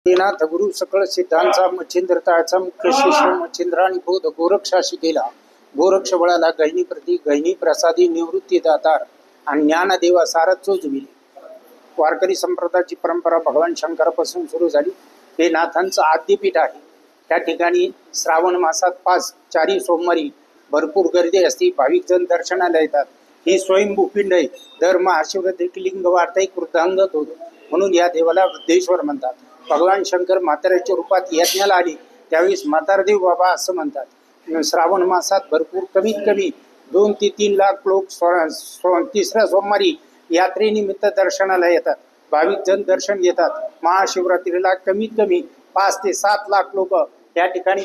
नाथ गुरु सकळ सिद्धांचा मच्छिंद्रताचा मुख्य शिष्य मच्छिंद्राणी बोध गोरक्षाशी गेला. गोरक्ष बळाला गहिनी प्रती गहिनी प्रसादी निवृत्ती दातार आणि ज्ञानदेवा सारच चोजविले. वारकरी संप्रदायाची परंपरा भगवान शंकरापासून सुरू झाली. हे नाथांचं आद्यपीठ आहे. त्या ठिकाणी श्रावण मासात 5 सोमवारी भरपूर गर्दी असते. भाविक जण दर्शनाला येतात. ही स्वयंभू पिंड आहे. दर महाशिवरात्री लिंग वाढता कृतांगत होतो, म्हणून या देवाला वृद्धेश्वर म्हणतात. भगवान शंकर म्हाताऱ्याच्या रूपात यज्ञाला आले त्यावेळेस म्हातारदेव बाबा असं म्हणतात. श्रावण मासात भरपूर कमीत कमी 2 ते 3 लाख लोक तिसऱ्या सोमवारी यात्रेनिमित्त दर्शनाला येतात. भाविक जण दर्शन घेतात. महाशिवरात्रीला कमीत कमी 5 ते 7 लाख लोक या ठिकाणी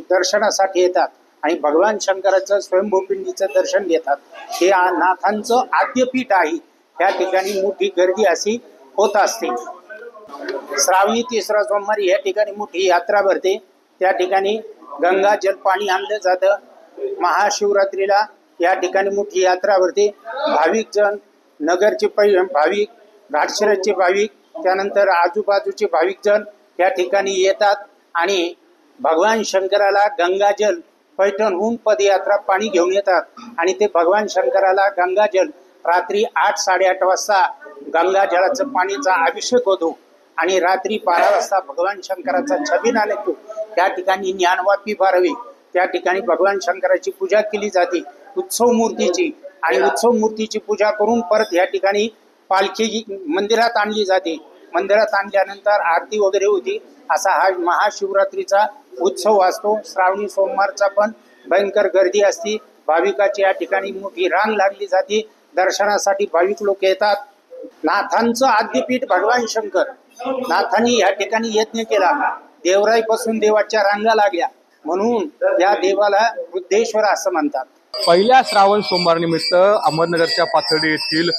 दर्शनासाठी येतात आणि भगवान शंकराचं स्वयंभूपिंडीचं दर्शन घेतात. हे नाथांचं आद्यपीठ आहे. या ठिकाणी मोठी गर्दी अशी होत असते. श्रावणी 3रा सोमवारी या ठिकाणी मोठी यात्रा भरते. त्या ठिकाणी गंगा जल पाणी आणलं जातं. महाशिवरात्रीला या ठिकाणी मोठी यात्रा भरते. भाविक जण नगरचे भाविक, घाटशिरसचे भाविक, त्यानंतर आजूबाजूचे भाविक जण या ठिकाणी येतात आणि भगवान शंकराला गंगाजल पैठणहून पदयात्रा पाणी घेऊन येतात आणि ते भगवान शंकराला गंगाजल रात्री 8-8:30 वाजता गंगाजलाचं पाणीचा अभिषेक होतो आणि रात्री 12 वाजता भगवान शंकराचा छबिना निघतो. त्या ठिकाणी ज्ञानवापी भरावी. त्या ठिकाणी भगवान शंकराची पूजा केली जाते उत्सव मूर्तीची, आणि उत्सव मूर्तीची पूजा करून परत या ठिकाणी पालखी मंदिरात आणली जाते. मंदिरात आणल्यानंतर आरती वगैरे होती. असा हा महाशिवरात्रीचा उत्सव असतो. श्रावणी सोमवारचा पण भयंकर गर्दी असते. भाविकाची या ठिकाणी मोठी रांग लागली जाते. दर्शनासाठी भाविक लोक येतात. नाथांचं आद्यपीठ भगवान शंकर. नाथांनी या ठिकाणी यज्ञ केला. देवराईपासून देवाच्या रांगा लागल्या, म्हणून या देवाला वृद्धेश्वर असं म्हणतात. पहिल्या श्रावण सोमवार निमित्त अहमदनगरच्या पाथर्डी येथील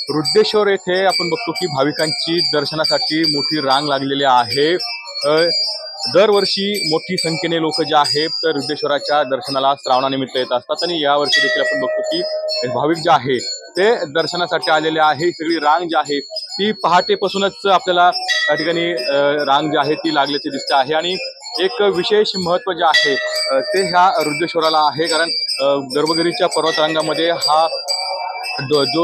वृद्धेश्वर येथे आपण बघतो की भाविकांची दर्शनासाठी मोठी रांग लागलेली आहे. दरवर्षी मोठी संख्येने लोक जे आहेत तर वृद्धेश्वराच्या दर्शनाला श्रावणानिमित्त येत असतात आणि यावर्षी देखील आपण बघतो की भाविक जे आहे ते दर्शनासाठी आलेले आहे. सगळी रांग जी आहे ती पहाटेपासूनच आपल्याला या ठिकाणी रांग जी आहे ती लागल्याचे दिसते आहे. आणि एक विशेष महत्त्व जे आहे ते ह्या वृद्धेश्वराला आहे, कारण गर्भगिरीच्या पर्वतरांगामध्ये हा जो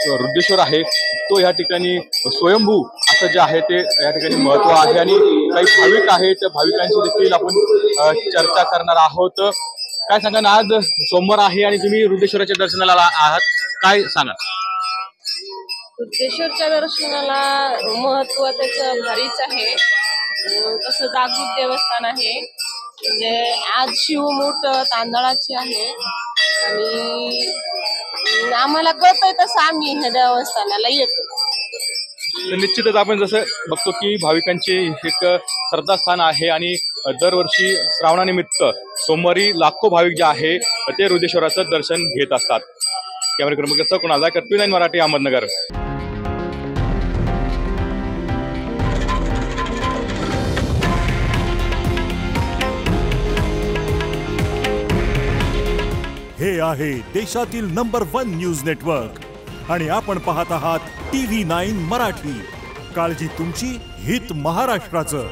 वृद्धेश्वर आहे तो या ठिकाणी स्वयंभू असं जे आहे ते या ठिकाणी महत्त्व आहे. आणि काही भाविक आहेत, भाविकांशी देखील आपण चर्चा करणार आहोत. काय सांगा ना, आज सोमवार आहे आणि तुम्ही वृद्धेश्वराच्या दर्शनाला आहात, काय सांगा? वृद्धेश्वरच्या दर्शनाला महत्त्व त्याचं भारीच आहे. तसं जागृत देवस्थान आहे. म्हणजे आज शिवमूठ तांदळाची आहे आणि आम्हाला कळतंय तसं आम्ही ह्या देवस्थानाला येतो. निश्चितच आपण जसं बघतो की भाविकांचे एक श्रद्धास्थान आहे आणि दरवर्षी श्रावणानिमित्त सोमवारी लाखो भाविक जे आहे ते वृद्धेश्वराचं दर्शन घेत असतात. कॅमेरा क्रमांक कुणाला P9 मराठी अहमदनगर. हे आहे देशातील नंबर 1 न्यूज नेटवर्क आणि आपण पाहत आहात TV9 मराठी. काळजी तुमची, हित महाराष्ट्राचं.